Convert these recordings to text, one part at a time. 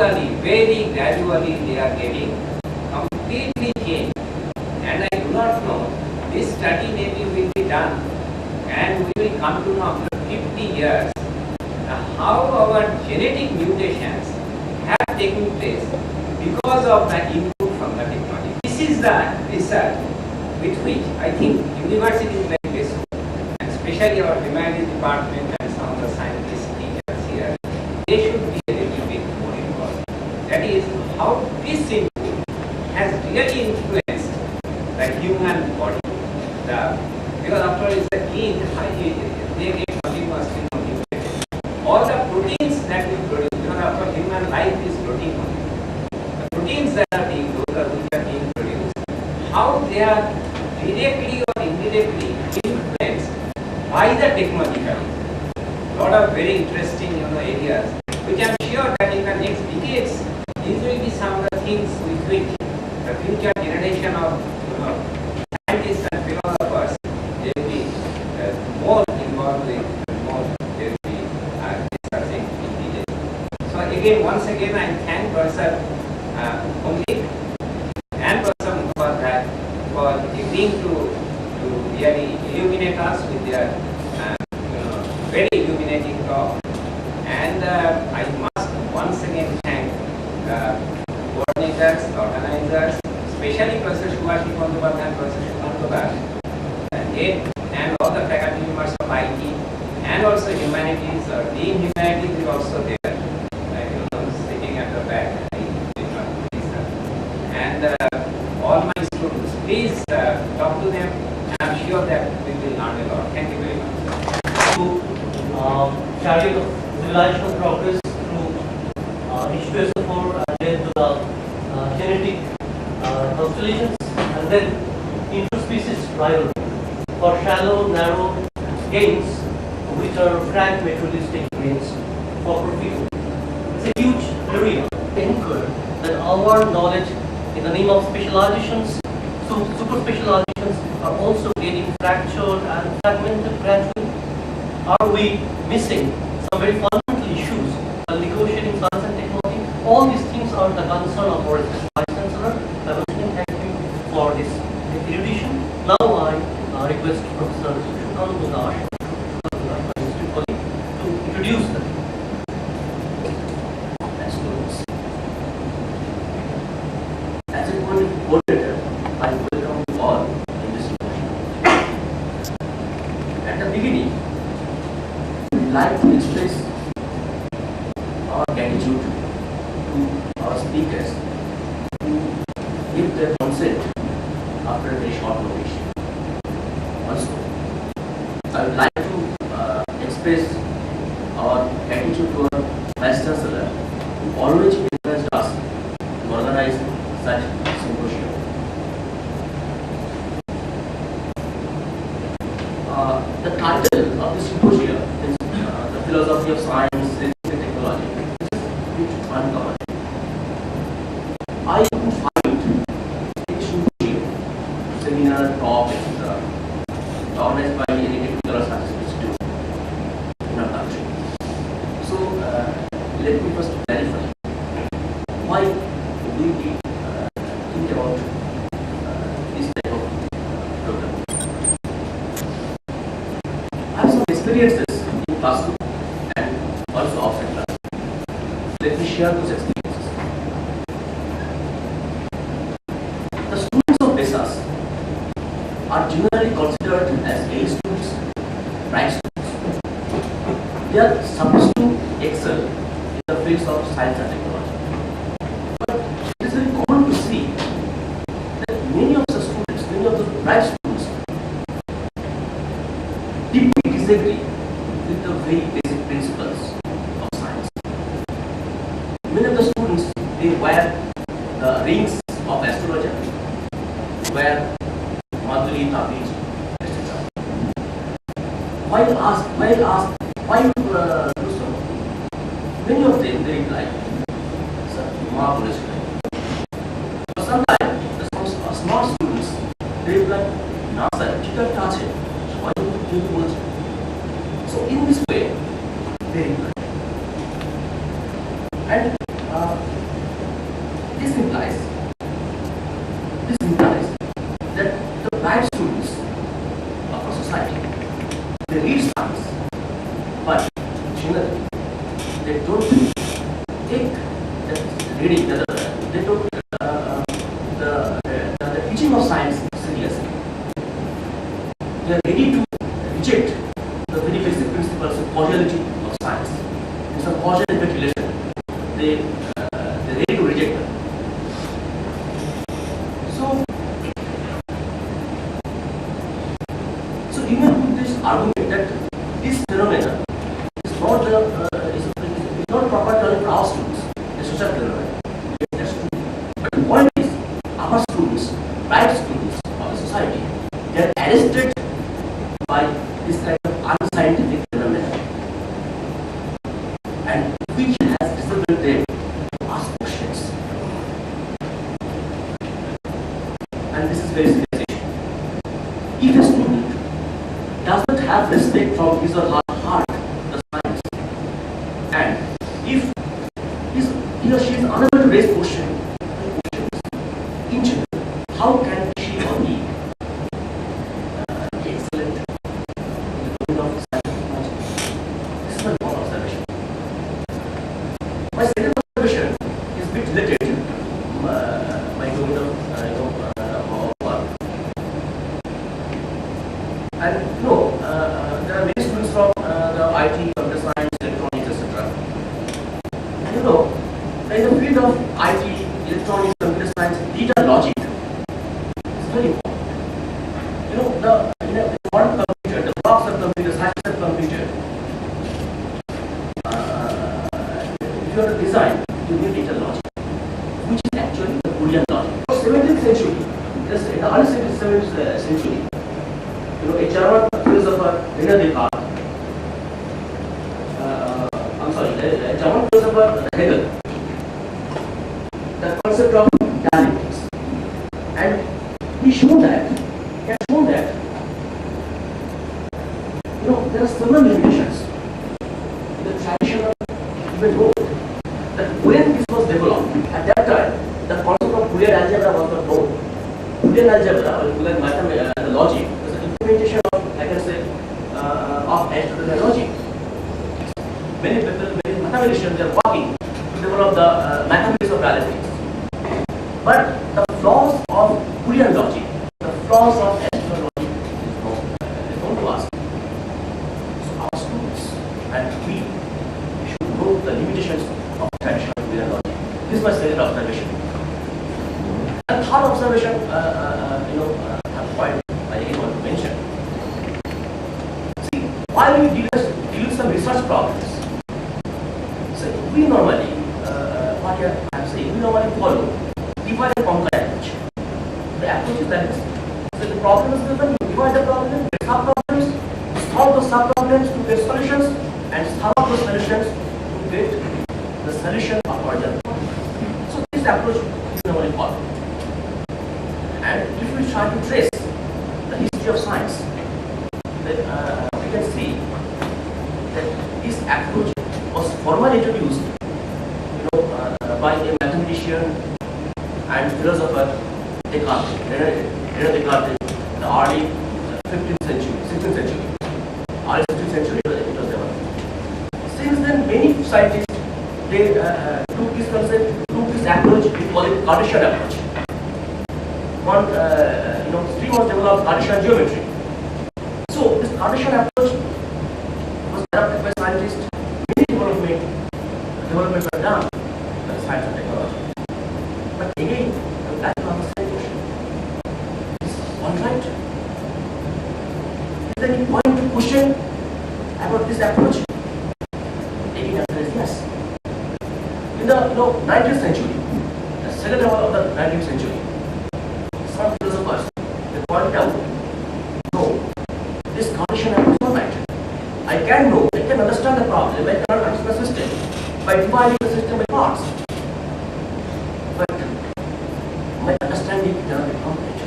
totally, very gradually they are getting completely changed. And I do not know, this study maybe will be done and we will come to know after 50 years how our genetic mutations have taken place because of the input from the technology. This is the research with which I think universities like this, and especially our humanities department and some of the scientists, teachers here, they should be a little bit more involved. That is how this input has really influenced the human body. Because after all, it's the gene, they get continuously motivated. All the proteins that we produce, because after all, human life is protein only. The proteins that are being, those are which are being produced, how they are directly or indirectly influenced by the technology. Lot of very interesting areas, which I am sure that in the next decades, these will be some of the things with which the future generation of scientists and philosophers will be more involved with, more they will be discussing in detail. So again, once again, I thank Professor Omlik and Professor Mukherjee for agreeing to really illuminate us with their very illuminating talk. And I must once again thank the coordinators, the organizers, especially Professor Subhashi Bandyopadhyay and Professor Sukanta, and all the faculty members of IT and also humanities, or Dean Humanities is also there, sitting at the back. And all my students, please talk to them. I am sure that we will learn a lot. Thank you very much. Chariot of civilizational progress through H2SO4 and then to the genetic constellations, and then interspecies rivalry for shallow, narrow gains, which are frank materialistic gains for profit. It's a huge area. Anchor that our knowledge in the name of specializations, so super specializations, are also getting fractured and fragmented gradually. Are we missing some very fundamental issues while negotiating science and technology? All these things are the concern of our Vice Chancellor. I want to thank you for this erudition. Now I request Professor Sukanta to introduce them. As a coordinator, I welcome you all in this session. At the beginning, we would like to express our gratitude to our speakers who give their consent after a very short notice. Also, I would like to express our gratitude to our Vice Chancellor who always encouraged us to organize such symposium. The title of the symposium is The Philosophy of Science, Ethics and Technology, which is huge uncommon. I would find a symposium, seminar, talk, etc., organized by any technical or scientific institute in our country. So, let me first clarify why we think about this type of program. I have some experiences in classroom and also outside class. Let me share those experiences. The students of BESAS are generally considered as A students, bright students. They are supposed to excel in the fields of science and technology. But it is very common to see that many of the students, many of the bright students, deeply disagree with the very basic principles of science. Many of the students, they wear the rings of astrologer, wear Madhuri, Tabiz, etc. While asked why you do so, many of them they reply, "Sir, marvelous." But sometimes some smart students they reply, "Na sir, chitar ka chhe, why you do it?" So in this way, they reply. And reading, they took the teaching of science seriously. They are ready to reject the very basic principles of causality of science. It's a causal effect relation. They're ready to reject them. So even with this argument that this phenomena is not is not proper to only for our students, the social phenomena. That's true. But the point is, our students, bright students of the society, they are arrested by this kind of unscientific phenomena, and which has disabled them to ask questions. And this is very serious issue. If a student does not have respect from his or her heart, the science, and if he or she is unable to raise questions in general, how can she or he be excellent in the domain of science and technology? This is my one observation. My second observation is a bit related to my domain of work. And there are many students from the IT, computer science, electronics, etc. And in the field of IT, electronics, computer science, data logic is very important. The modern computer, the box of computers, high-speed computer, if you are to design, you need data logic, which is actually the Boolean logic. In the 17th century, in the early 17th century, a German philosopher, a German philosopher Hegel, the concept of dialectics, and he has shown that there are several limitations in the tradition of human growth. That when this was developed, at that time, the concept of Boolean algebra was not known. Boolean algebra, or Boolean mathematics, the logic, was the implementation of, I can say, of Aristotelian logic. Many people, many mathematicians, are working to develop the mathematics of dialectics. But the flaws of Boolean logic, the flaws of Aristotelian logic is known to us. So our students and we should know the limitations of traditional Boolean logic. This is my second observation. And third observation, point I again want to mention. See, while we deal with some research problems, so we normally, what I am saying, we normally follow divide and conquer approach. The approach is like this. So the problem is given, you divide the problem, get sub-problems, solve the sub-problems to get solutions, and sum up the solutions to get the solution of original problem. So this approach is normally followed. And if we try to trace the history of science, then we can see that this approach was formally introduced by a mathematician and philosopher Descartes, René Descartes, in the early 15th century, 16th century. Early 16th century it was developed. Since then, many scientists they took this concept, took this approach, we call it Cartesian approach. One stream was developed Cartesian geometry. So this Cartesian approach was adopted by scientists. Many developments are done by science and technology. But again, that's not the same question. Is all right? Is there any point to question about this approach? Again, the answer is yes. In the 19th century, the second half of the 19th century, some philosophers they pointed out, no, this Cartesian approach is not right. I can understand the problem, I cannot understand the system by dividing the system by parts. But my understanding cannot be complete.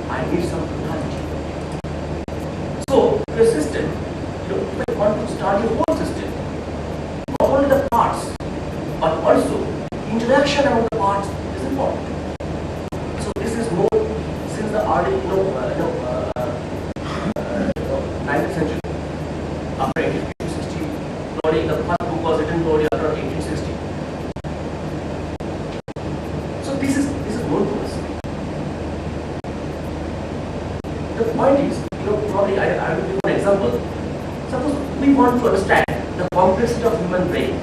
I need some totality. So the system, if I want to study the whole system, not only the parts, but also interaction among the parts is important. So this is more since the early 19th century. After 1860, the first book was written after 1860. we want to understand the complexity of human brain.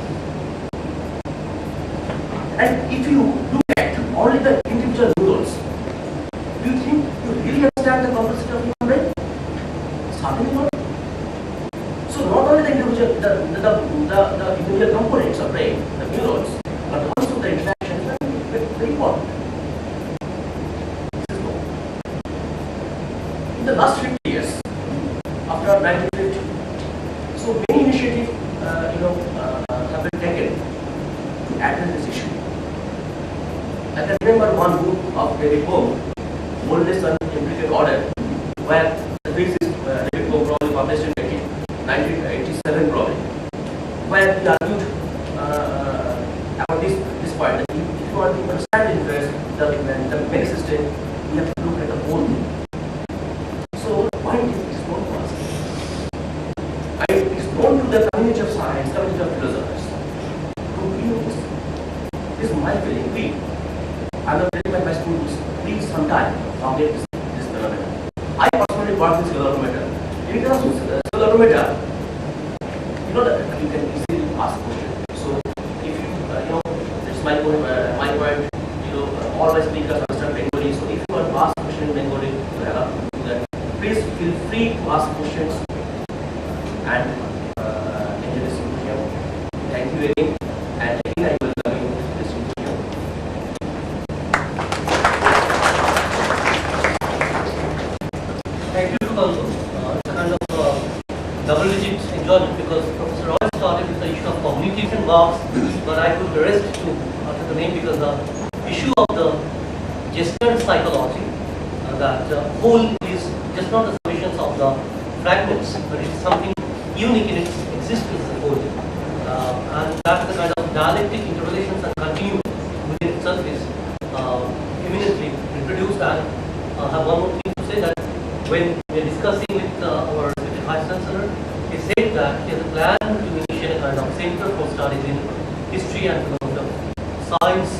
And if you look at only the individual neurons, do you think you really understand the complexity of human brain? Certainly not. So not only the individual, the individual components of brain, the neurons, but also the interactions are very important. This is all. In the last 50 years, after 1950, so many initiatives, have been taken to address this issue. I can remember one book of David Bohm, Boldness and Implicate Order, where the physicist David Bohm probably published in 1987 probably, where he argued about this point, that if you want to understand the universe, the many system, we have to look at the whole thing. So why it is known to us? It is known to the community of science, community of philosophers. To view this is my feeling. I'm not telling my students, please sometime forget this phenomenon. I personally work with calorimeter. In terms of calorimeter, you know that you can easily ask questions. So if it's my point, all my speakers understand Bengali. So if you want to ask questions in Bengali, you have to do that. Please feel free to ask questions and enjoy this symposium. Thank you again, and again I welcome you to this symposium. Thank you, Sukanta. It's a kind of double-digit enjoyment because Professor Roy started with the issue of communication marks, but I put the rest to after the name because the issue of the gestural psychology, that whole is just not the summations of the fragments, but it's something unique in its existence as a whole. And that's the kind of dialectic interrelations and continuum within itself is eminently reproduced. And I have one more thing to say, that when we are discussing with our respected Vice Chancellor, he said that he has a plan to initiate a kind of center for studies in history and philosophy of science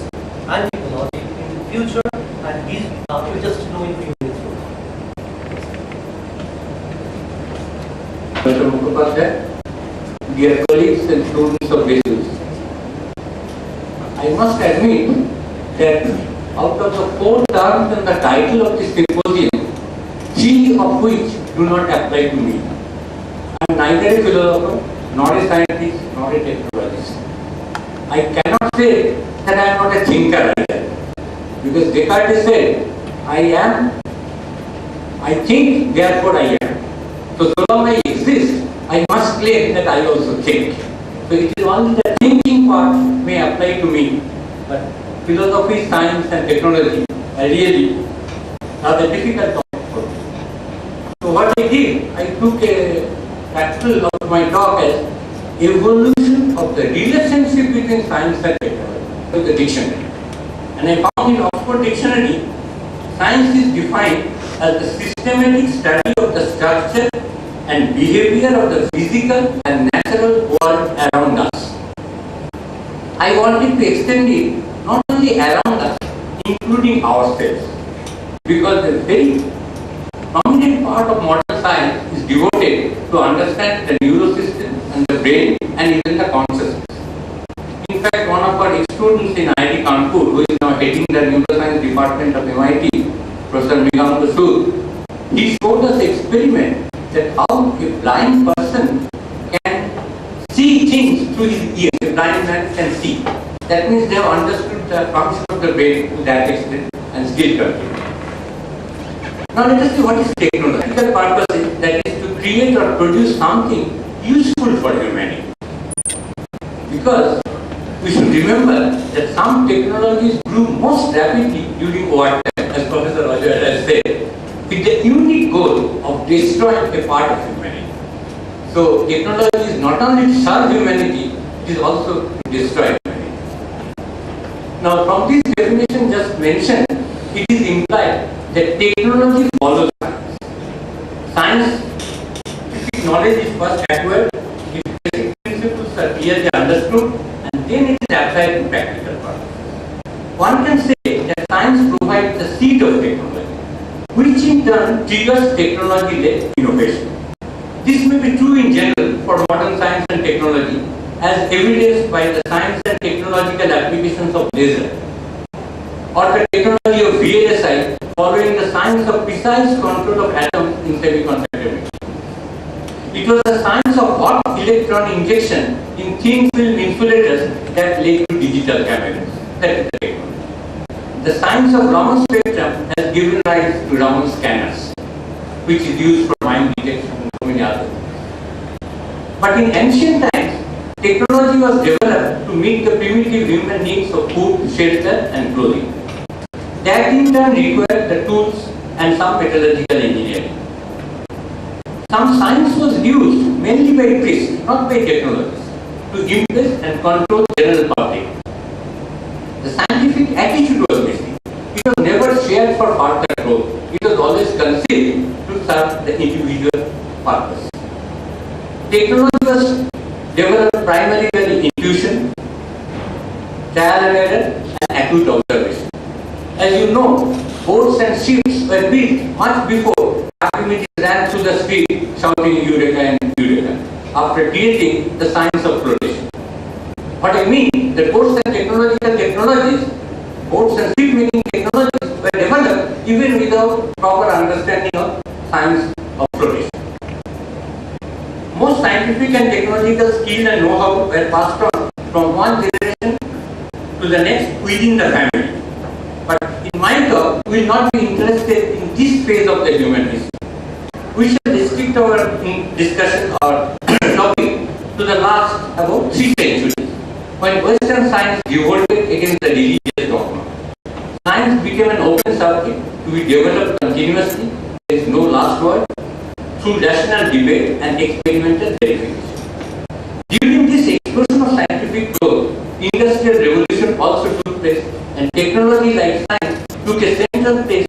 and technology in the future, and these we just know in a few minutes. Mr. Mukhopadhyay, dear colleagues and students of BSUs, I must admit that out of the 4 terms in the title of this symposium, 3 of which do not apply to me. I am neither a philosopher, nor a scientist, nor a technologist. I cannot say that I am not a thinker either, because Descartes said, I think, therefore I am. So long I exist, I must claim that I also think. So it is only the thinking part may apply to me, but philosophy, science and technology are really rather difficult topic for me. So what I did, I took a title of my talk as Evolution of the Relationship Between Science and Technology, with the dictionary. And I found in Oxford Dictionary, science is defined as the systematic study of the structure and behavior of the physical and natural world around us. I wanted to extend it not only around us, including ourselves, because the very prominent part of modern science is devoted to understand the neurosystem and the brain and even the consciousness. In fact, one of our students in IIT Kanpur, who is now heading the neuroscience department of MIT, Professor Migam Basu, he showed us an experiment that how a blind person can see things through his ears. A blind man can see. That means they have understood the function of the brain to that extent and still continue. Now let us see what is technology. The purpose is that is to create or produce something useful for humanity. Because we should remember that some technologies grew most rapidly during wartime, as Professor Roger has said, with the unique goal of destroying a part of humanity. So technology is not only to serve humanity, it is also to destroy humanity. Now from this definition just mentioned, it is implied that technology follows science. Scientific knowledge is first acquired, its basic principles are clearly understood, and then it is applied to practical purposes. One can say that science provides the seed of technology, which in turn triggers technology-led innovation. This may be true in general for modern evidenced by the science and technological applications of laser, or the technology of VLSI following the science of precise control of atoms in semiconductor machines. It was the science of hot electron injection in thin film insulators that led to digital cameras. That is the technology. The science of Raman spectrum has given rise to Raman scanners, which is used for mine detection and so many others. But in ancient times, technology was developed to meet the primitive human needs of food, shelter, and clothing. That in turn required the tools and some metallurgical engineering. Some science was used mainly by priests, not by technologists, to impress and control general public. The scientific attitude was missing. It was never shared for further growth. It was always conceived to serve the individual purpose. Technology was developed primarily by intuition, trial and error, and acute observation. As you know, boats and ships were built much before Archimedes ran through the street shouting Eureka and Eureka, after creating the science of flotation. What I mean, the boats and technologies, boats and ship-making technologies were developed even without proper understanding of science of flotation. Most scientific and technological skill and know-how were passed on from one generation to the next within the family. But in my talk, we will not be interested in this phase of the human history. We shall restrict our discussion or topic to the last about 3 centuries, when Western science revolted against the religious dogma. Science became an open circuit to be developed continuously, there is no last word, through rational debate and experimental verification. During this explosion of scientific growth, industrial revolution also took place, and technology like science took a central place